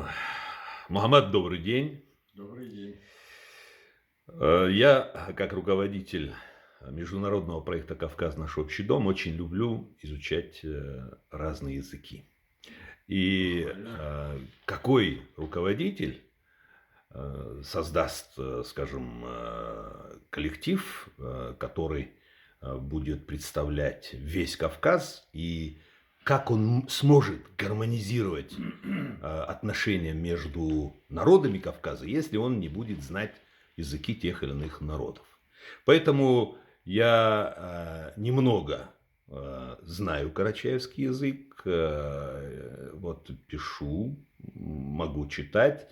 Э, Мухаммад, добрый день. Добрый день. Я, как руководитель международного проекта «Кавказ. Наш общий дом», очень люблю изучать разные языки. И Похвально. какой руководитель создаст, скажем, коллектив, который будет представлять весь Кавказ, и как он сможет гармонизировать отношения между народами Кавказа, если он не будет знать языки тех или иных народов. Поэтому я немного знаю карачаевский язык, вот пишу, могу читать.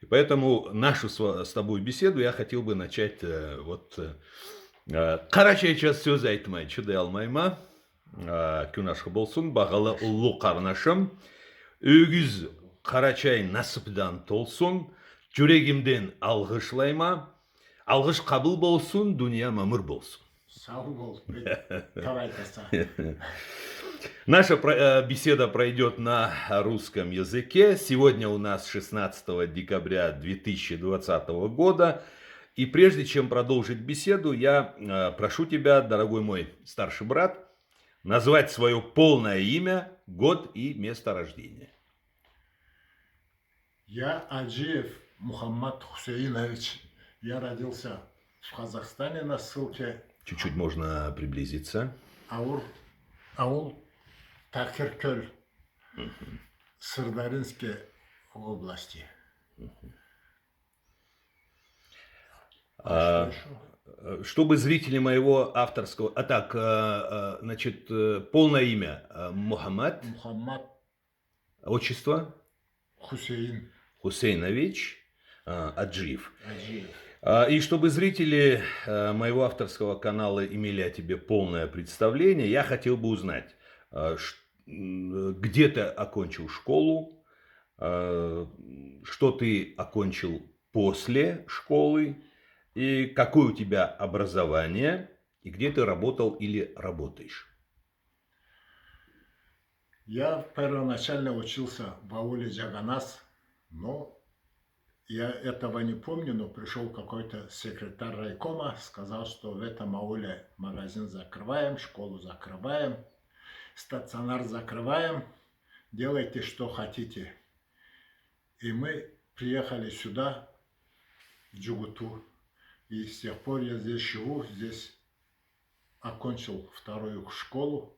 И поэтому нашу с тобой беседу я хотел бы начать Карачайча сөз айтмай чыдай алмайма, күн ашық болсын, бағалы ұлы қарнашым, өгіз Қарачай насыпдан толсын, жүрегімден алғышлайма, алғыш қабыл болсын, дүния мамыр болсын. Сау бол. Давай, коса. Наша беседа пройдет на русском языке. Сегодня у нас 16 декабря 2020 года. И прежде чем продолжить беседу, я прошу тебя, дорогой мой старший брат, назвать свое полное имя, год и место рождения. Я Аджиев Мухаммад Хусейнович. Я родился в Казахстане на ссылке. Чуть-чуть можно приблизиться. Аул Такиркөл, Сырдаринской области. Чтобы зрители моего авторского... значит, полное имя Мухаммад. Мухаммад Отчество? Хусейнович Аджиев. И чтобы зрители моего авторского канала имели о тебе полное представление, я хотел бы узнать, где ты окончил школу, что ты окончил после школы, и какое у тебя образование, и где ты работал или работаешь. Я первоначально учился в ауле Джаганас, но я этого не помню, но пришел какой-то секретарь райкома, сказал, что в этом ауле магазин закрываем, школу закрываем, стационар закрываем, делайте что хотите. И мы приехали сюда, в Джугуту, и с тех пор я здесь живу, здесь окончил вторую школу,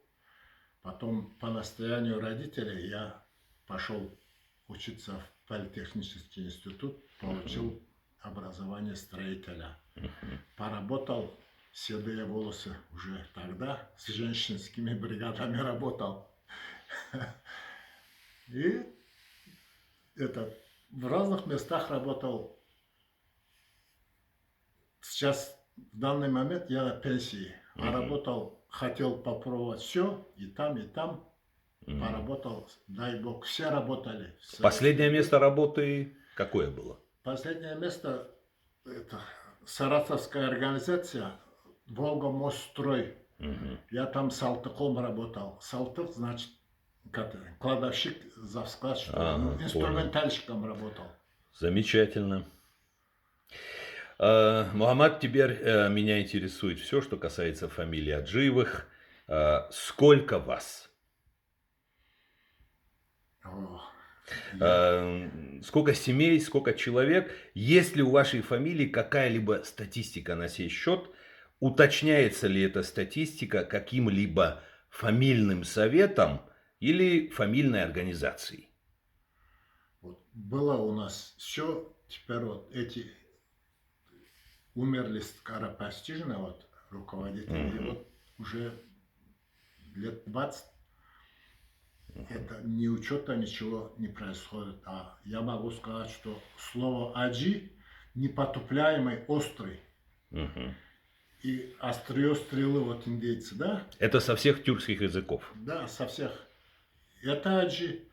потом по настоянию родителей я пошел учиться в политехнический институт, получил образование строителя. Поработал, седые волосы уже тогда, с женщинскими бригадами работал. И в разных местах работал. Сейчас, в данный момент, я на пенсии. А работал, хотел попробовать все, и там. Поработал, дай бог, все работали. Последнее место работы какое было? Последнее место, это саратовская организация Волгомосtsтрой. Я там салтыком работал. Салтык, значит, кладовщик, завсклад, инструментальщиком работал. Замечательно. Мухаммад, теперь меня интересует все, что касается фамилии Аджиевых. Сколько вас? Сколько семей, сколько человек? Есть ли у вашей фамилии какая-либо статистика на сей счет? Уточняется ли эта статистика каким-либо фамильным советом или фамильной организацией? Вот было у нас все, теперь вот эти умерли скоропостижно, вот руководители, и вот уже лет 20 это ни учета, ничего не происходит. А я могу сказать, что слово «аджи» непотупляемый, острый. И острие стрелы, вот индейцы, да? Это со всех тюркских языков? Да, со всех. Это аджи.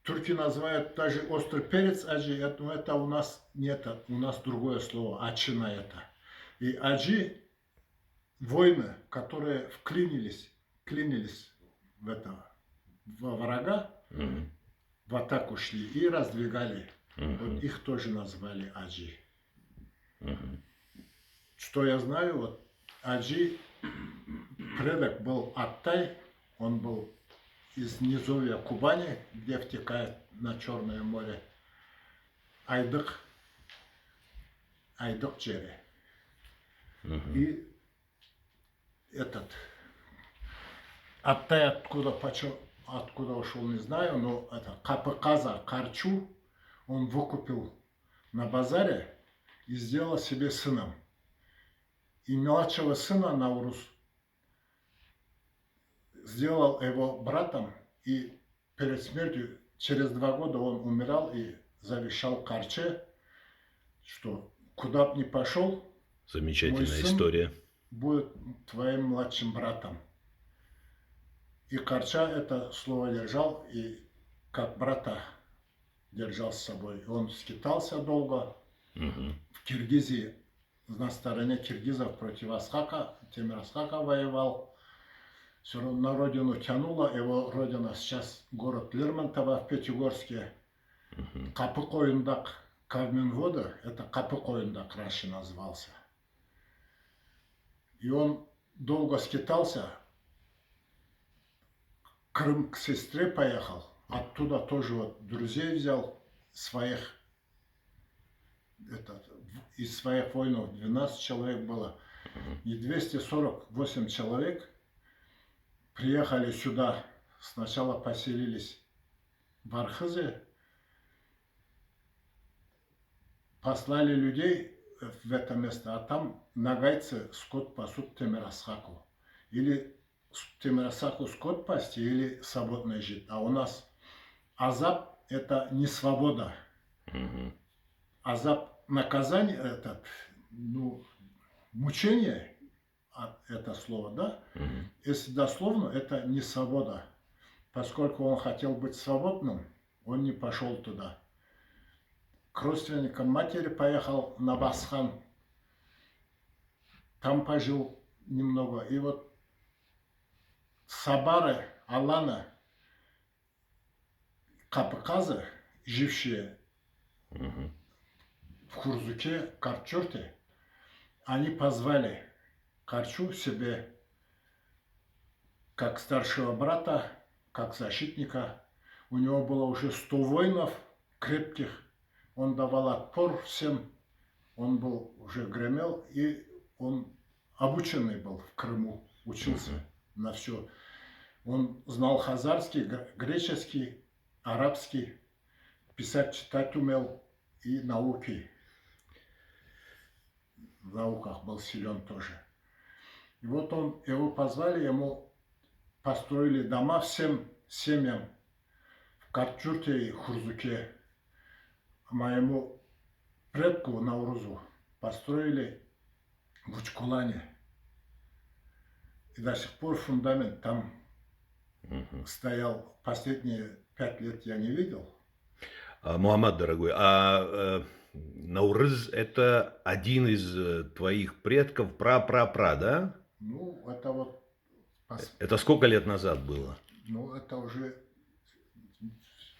Турки называют даже острый перец аджи, но это у нас нет, у нас другое слово, ачина это. И аджи – воины, которые клинились в это, во врага, в атаку шли и раздвигали. Мгм. Вот их тоже назвали Аджи. Мгм. Что я знаю, вот Аджи, предок был Аттай, он был из низовья Кубани, где втекает на Черное море. Айдык, Айдык Джере. Мгм. И этот Аттай откуда ушел, не знаю, но это Капыказа Карчу он выкупил на базаре и сделал себе сыном. И младшего сына Наурус сделал его братом, и перед смертью, через 2 года он умирал и завещал Карче, что куда бы ни пошел, мой Замечательная сын история. будет твоим младшим братом. И Карча это слово держал, и как брата держал с собой. Он скитался долго Мгм. в Киргизии, на стороне киргизов против Асхака, Темир-Асхака воевал. Все равно на родину тянуло. Его родина сейчас город Лермонтово в Пятигорске. Мгм. Капыкоиндак, Кавминвода, это Капыкоиндак раньше назывался. И он долго скитался. Крым к сестре поехал. Оттуда тоже вот друзей взял, своих, из своих воинов 12 человек было. И 248 человек приехали сюда. Сначала поселились в Архызе, послали людей в это место, а там нагайцы скот пасут Темир-Асхаку. Или Темир-Асхаку скот пасти, или свободно жить. А у нас азап – это не свобода. Мгм. Азап – наказание, мучение, это слово, да? Мгм. Если дословно, это не свобода. Поскольку он хотел быть свободным, он не пошел туда. К родственникам матери поехал на Басхан. Там пожил немного. И вот Сабары, Алана, Капыказы, жившие Мгм. в Хурзуке, Карчурте, они позвали Карчу себе как старшего брата, как защитника. У него было уже 100 воинов крепких. Он давал отпор всем. Он был уже гремел, и он обученный был в Крыму, учился на все. Он знал хазарский, греческий, арабский, писать, читать умел и науки. В науках был силен тоже. И вот его позвали, ему построили дома всем семьям в Карчурте и Хурзуке. Моему предку Наурузу построили в Учкулане. И до сих пор фундамент там Мгм. стоял. Последние 5 лет я не видел. Мухаммад, дорогой, Наурыз – это один из твоих предков, пра-пра-пра, да? Ну, это вот, Это сколько лет назад было? ну, это уже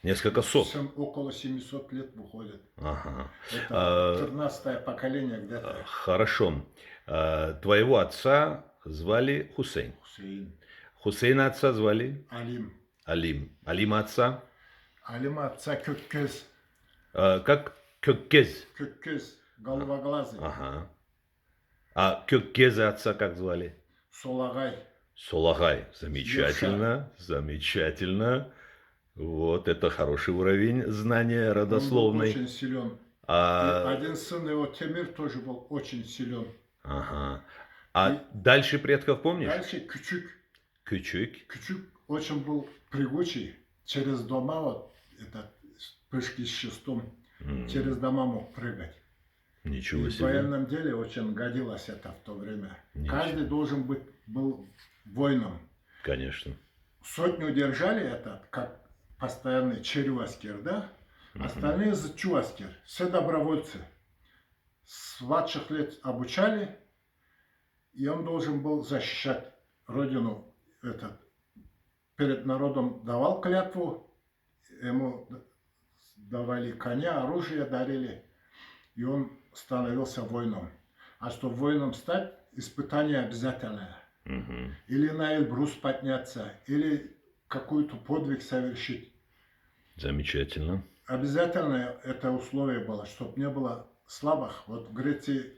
Несколько сот. около 700 лет выходит. Ага. Это 13-е поколение где-то. Хорошо. Твоего отца звали Хусейн. Хусейн. Хусейна отца звали Алим. Алим. Алима отца Алима отца Kökkez. как Kökkez. Kökkez. Головоглазый. Ага. А Kökkez'а отца как звали? Солагай. Солагай. Замечательно. Замечательно. Вот это хороший уровень знания Он был родословной. очень силен. И А, один сын его, Темир, тоже был очень силен. ага. А дальше предков помнишь? Дальше Küçük. Küçük. Küçük очень был прыгучий. Через дома, вот, прыжки с шестом, через дома мог прыгать. Ничего И в себе. военном деле очень годилось это в то время. Ничего. Каждый должен был воином. Конечно. Сотню держали это, как постоянный черюаскер, да? Остальные зачуаскер, все добровольцы. С младших лет обучали, и он должен был защищать родину. Перед народом давал клятву, ему давали коня, оружие дарили, и он становился воином. А чтобы воином стать, испытание обязательное. Мгм. Или на Эльбрус подняться, или какой-то подвиг совершить. Замечательно. Обязательно это условие было, чтобы не было слабых. Вот в Греции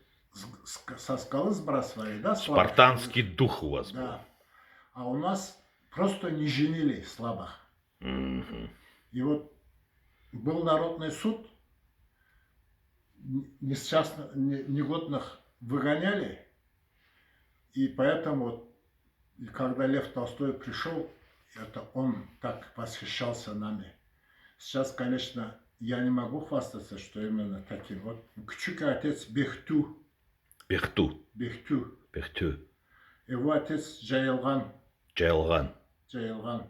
со скалы сбрасывали, да, слабых? Спартанский дух у вас был. Да. А у нас просто не женили слабых. Мгм. И вот был народный суд, негодных выгоняли, и поэтому, вот, и когда Лев Толстой пришел, это он так восхищался нами. Сейчас, конечно, я не могу хвастаться, что именно таким. Вот Кучука отец Бехту, Пехту. Бехту, Пехту. его отец Джаилган, Чайлган. Джаилган,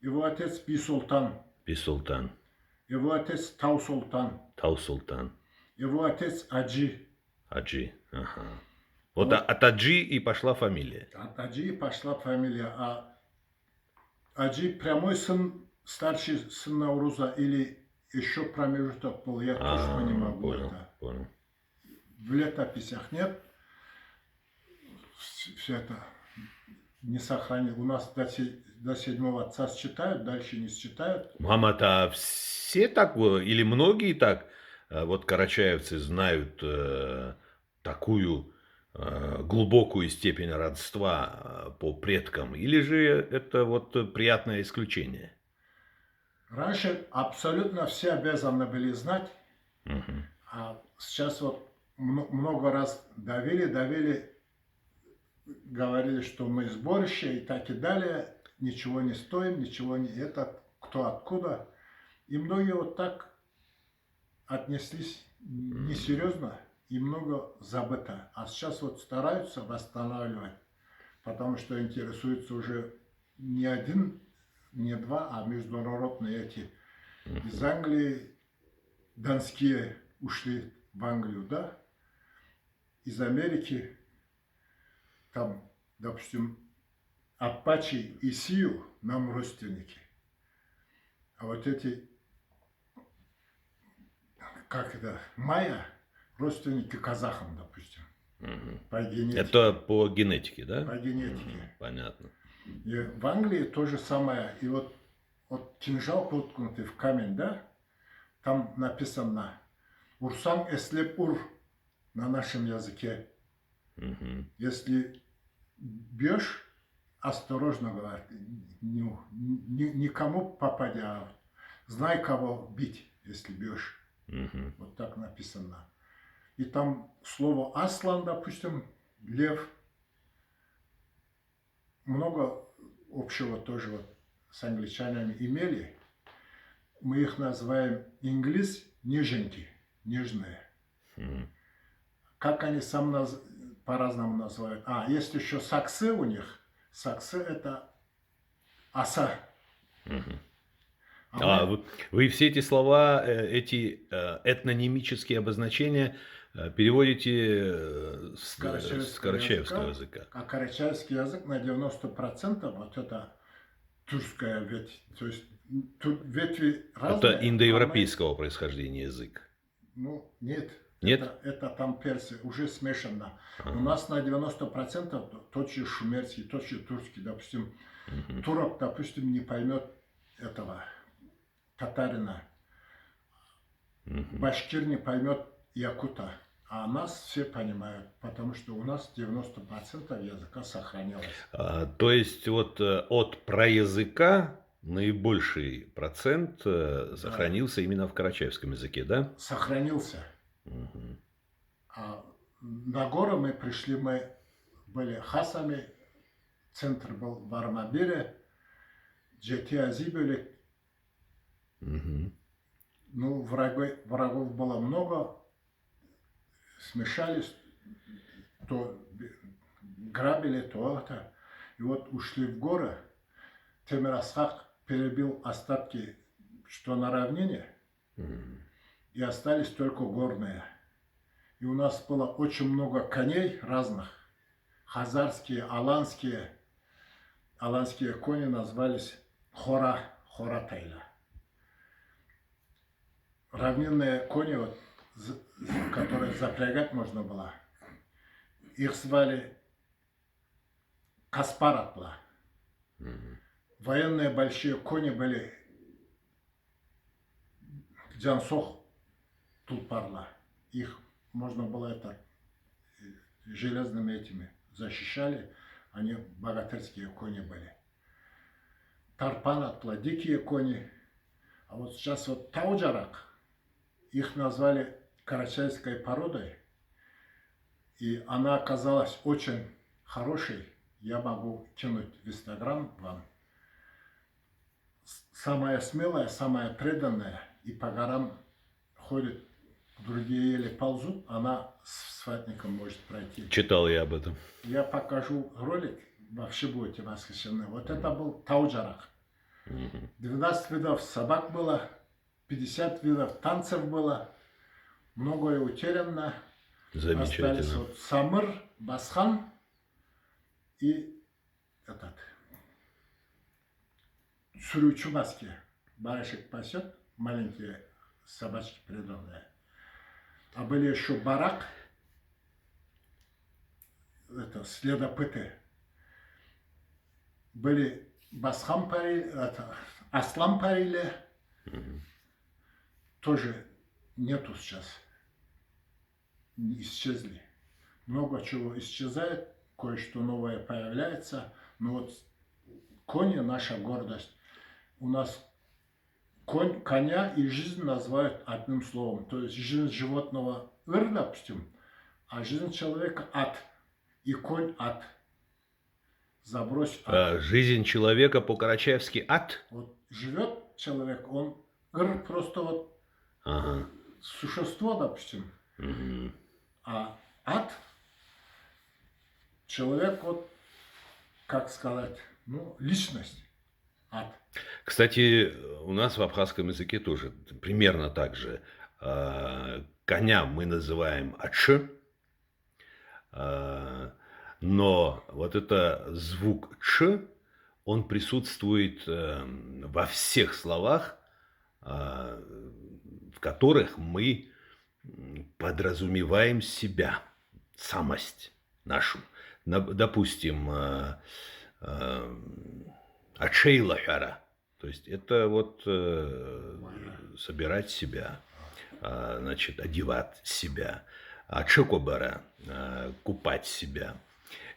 его отец Бисултан, Бисултан. его отец Таусултан, Таусултан. его отец Аджи. Аджи. Ага. Вот Вот. от Аджи и пошла фамилия. От Аджи пошла фамилия, а Аджи прямой сын, старший сын Науруза или еще промежуток был, я точно не могу Понял, это. понял. В летописях нет. Все это не сохранил. У нас до 7-го отца считают, дальше не считают. Мама-то все так, или многие так, вот карачаевцы знают такую глубокую степень родства по предкам, или же это вот приятное исключение? Раньше абсолютно все обязаны были знать, Мгм. а сейчас вот много раз давили, говорили, что мы сборище и так и далее, ничего не стоим, ничего не это, кто откуда. И многие вот так отнеслись несерьезно и много забыто. А сейчас вот стараются восстанавливать, потому что интересуются уже не один, не два, а международные эти. Из Англии донские ушли в Англию, да? Из Америки там, допустим, Апачи и Сию нам родственники. А вот эти, как это, майя, родственники казахам, допустим, Мгм. по генетике. Это по генетике, да? По генетике. Понятно. И в Англии то же самое. И вот кинжал воткнутый в камень, да, там написано «Урсан эслеп ур» на нашем языке. Мгм. Если бьешь, осторожно, говорит, никому попадя, знай, кого бить, если бьешь. Мгм. Вот так написано. И там слово «аслан», допустим, лев, много общего тоже вот с англичанами имели. Мы их называем инглис неженки, нежные. Мгм. Как они сам по-разному называют. А, есть еще саксы у них. Саксы это оса. Мгм. А мы- Вы все эти слова, эти этнонимические обозначения переводите с карачаевского языка. А карачаевский язык на 90% вот это тюркская ветвь. То есть тут ветви разные. Это индоевропейского происхождения язык. Ну, нет. Нет? Это там персы, уже смешано. Ага. У нас на 90% тот же шумерский, тот же турский. Допустим, Мгм. турок, допустим, не поймет этого татарина. Мгм. Башкир не поймет якута. А нас все понимают, потому что у нас 90% языка сохранилось. То есть вот от проязыка наибольший процент сохранился именно в карачаевском языке, да? Сохранился. Мгм. А на горы мы пришли, мы были хасами, центр был в Армавире, Джетиази были. Мгм. Ну, врагов было много, смешались, то грабили, то это. И вот ушли в горы. Темир-Асхак перебил остатки, что на равнине, Мгм. и остались только горные. И у нас было очень много коней разных. Хазарские, аланские. Аланские кони назывались Хоратайла. равнинные кони, вот, которые запрягать можно было, их звали Каспаратла. Военные большие кони были Джансох Тулпарла. Их можно было это железными этими защищали. Они богатырские кони были. Тарпанатла, дикие кони. А вот сейчас вот Тауджарак, их назвали карачайской породой. И она оказалась очень хорошей. Я могу кинуть в Инстаграм вам. Самая смелая, самая преданная. И по горам ходит, другие еле ползут. Она с ватником может пройти. Читал я об этом. Я покажу ролик. Вообще будете восхищены. Вот это был Тауджарак. 12 видов собак было. 50 видов танцев было. Многое утеряно. Остались Замечательно. вот Самыр, Басхан и этот Сурючумаски. Барашек пасет, маленькие собачки придомные. А были еще Барак, это следопыты. Были Басхан парили, это Аслан парили. Тоже нету сейчас. Исчезли. Много чего исчезает, кое-что новое появляется. Но вот кони наша гордость. У нас коня и жизнь называют одним словом. То есть жизнь животного ыр, допустим, а жизнь человека ад. И конь ад. Забрось ад. Жизнь человека по-карачаевски ад? Вот живет человек, он ыр просто вот Ага. существо, допустим. Мгм. А ад, человек, вот, как сказать, ну, личность, ад. Кстати, у нас в абхазском языке тоже примерно так же. Коня мы называем адши, но вот это звук ч, он присутствует во всех словах, в которых мы подразумеваем себя, самость нашу. Допустим, ачейлахара, то есть это вот собирать себя, значит, одевать себя. Ачекобара, купать себя.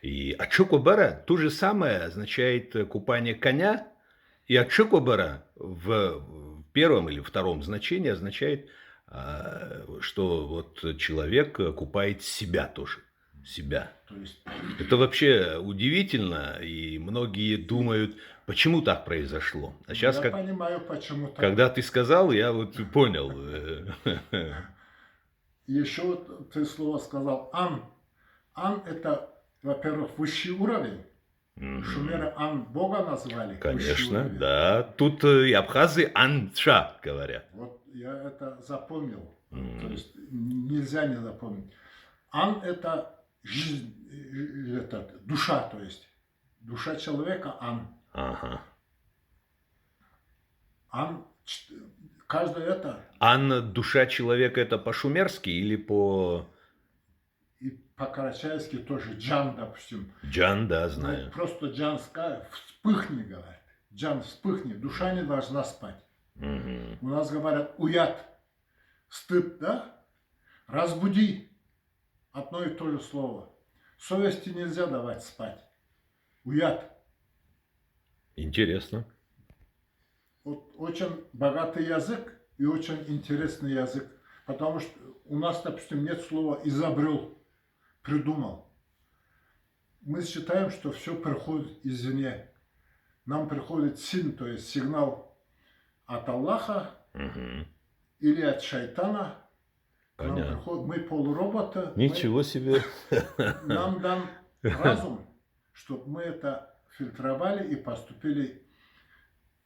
И ачекобара то же самое означает купание коня, и ачекобара в первом или втором значении означает, что вот человек купает себя тоже. Себя. То есть, Это вообще удивительно, и многие думают, почему так произошло. А сейчас, я понимаю, почему так. когда ты сказал, я вот понял. Еще вот ты слово сказал ан. Ан это, во-первых, высший уровень. Шумеры ан Бога назвали. Высший Конечно, уровень. да. Тут и абхазы анша говорят. Вот я это запомнил. То есть нельзя не запомнить. Ан это жизнь, это душа, то есть душа человека ан. Ага. Ан, каждое это Ан, душа человека, это по-шумерски или по... и по-карачайски тоже джан, допустим. Джан, да, Ну, знаю. просто джан вспыхни, говорят. Джан вспыхни, душа не должна спать. Мгм. У нас говорят уят, стыд, да? Разбуди. Одно и то же слово. Совести нельзя давать спать. Уят. Интересно. Вот очень богатый язык и очень интересный язык. Потому что у нас, допустим, нет слова изобрел, придумал. Мы считаем, что все приходит извне. Нам приходит син, то есть сигнал от Аллаха Мгм. или от шайтана. К нам Понятно. приходит, мы полуроботы. Ничего себе. Нам дан разум, чтобы мы это фильтровали и поступили.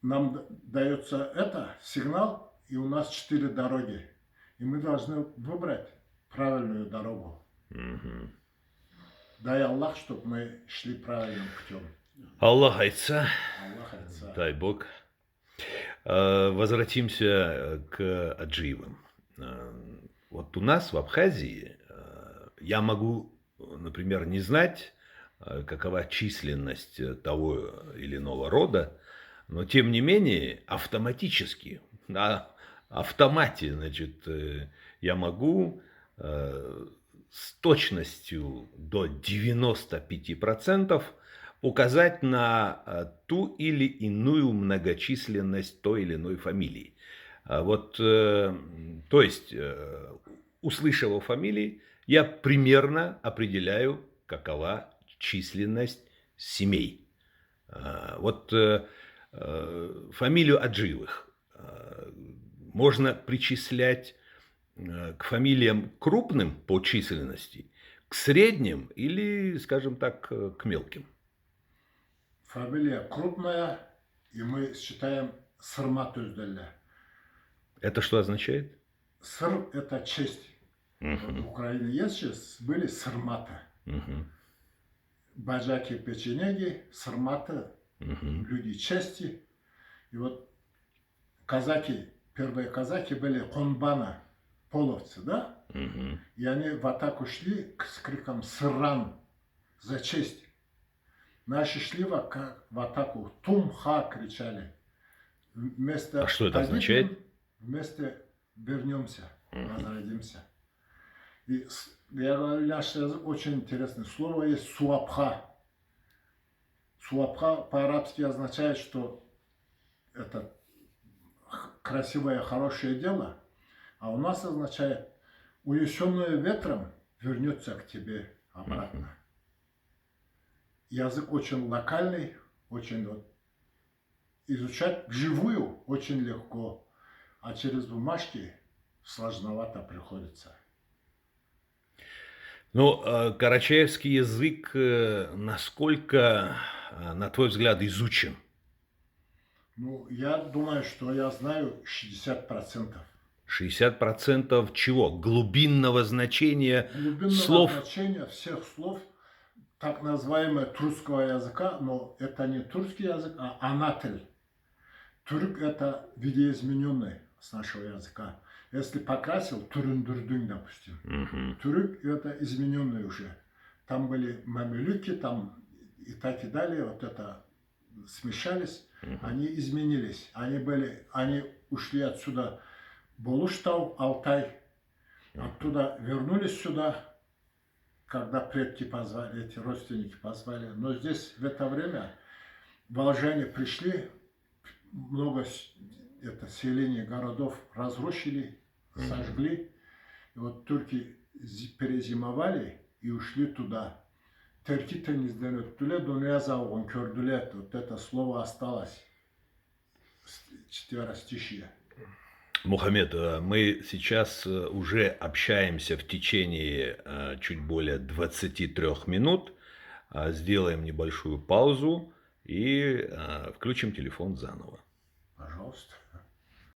Нам дается это сигнал, и у нас 4 дороги. И мы должны выбрать правильную дорогу. Мгм. Дай Аллах, чтобы мы шли правильным путем. Аллах айтса, Аллах айтса. дай Бог. Возвратимся к Аджиевым. Э, Вот у нас в Абхазии я могу, например, не знать, какова численность того или иного рода, но тем не менее автоматически, на автомате, значит, я могу с точностью до 95% указать на ту или иную многочисленность той или иной фамилии. Вот, то есть, услышав о фамилии, я примерно определяю, какова численность семей. Вот фамилию Аджиевых можно причислять к фамилиям крупным по численности, к средним или, скажем так, к мелким. Фамилия крупная, и мы считаем Сырмат Özделя. Это что означает? Сыр – это честь. Вот в Украине есть сейчас, были Сырматы. Баджаки, печенеги, Сырматы, люди чести. И вот казаки, первые казаки были Конбана, половцы, да? И они в атаку шли с криком «Сыран!» за честь. Наши шли в атаку «Тумха!» кричали. Вместо А что это означает? Вместе вернемся, возродимся. И я говорю, наш язык очень интересный. Слово есть «суапха». «Суапха» по-арабски означает, что это красивое, хорошее дело, а у нас означает «унесенное ветром вернется к тебе обратно». Язык очень локальный, очень вот, изучать вживую очень легко, а через бумажки сложновато приходится. Ну, карачаевский язык насколько, на твой взгляд, изучен? Ну, я думаю, что я знаю 60%. 60% чего? Глубинного значения Глубинного слов? значения всех слов, так называемого турецкого языка, но это не турецкий язык, а анатель. Турк – это видоизмененный с нашего языка. Если покрасил, турюндурдюн, допустим. Турк – это измененный уже. Там были мамилюки, там и так и далее, вот это смешались, они изменились. Они ушли отсюда, Болуштау, Алтай, оттуда вернулись сюда, когда предки позвали, эти родственники позвали. Но здесь в это время волжане пришли, много селений, городов разрушили, сожгли. И вот турки перезимовали и ушли туда. Терки tenizden öttüler, dünya zavğın kördüler. Вот это слово осталось. Четверостишие. Мухаммед, мы сейчас уже общаемся в течение чуть более 23 минут. Сделаем небольшую паузу и включим телефон заново. Пожалуйста.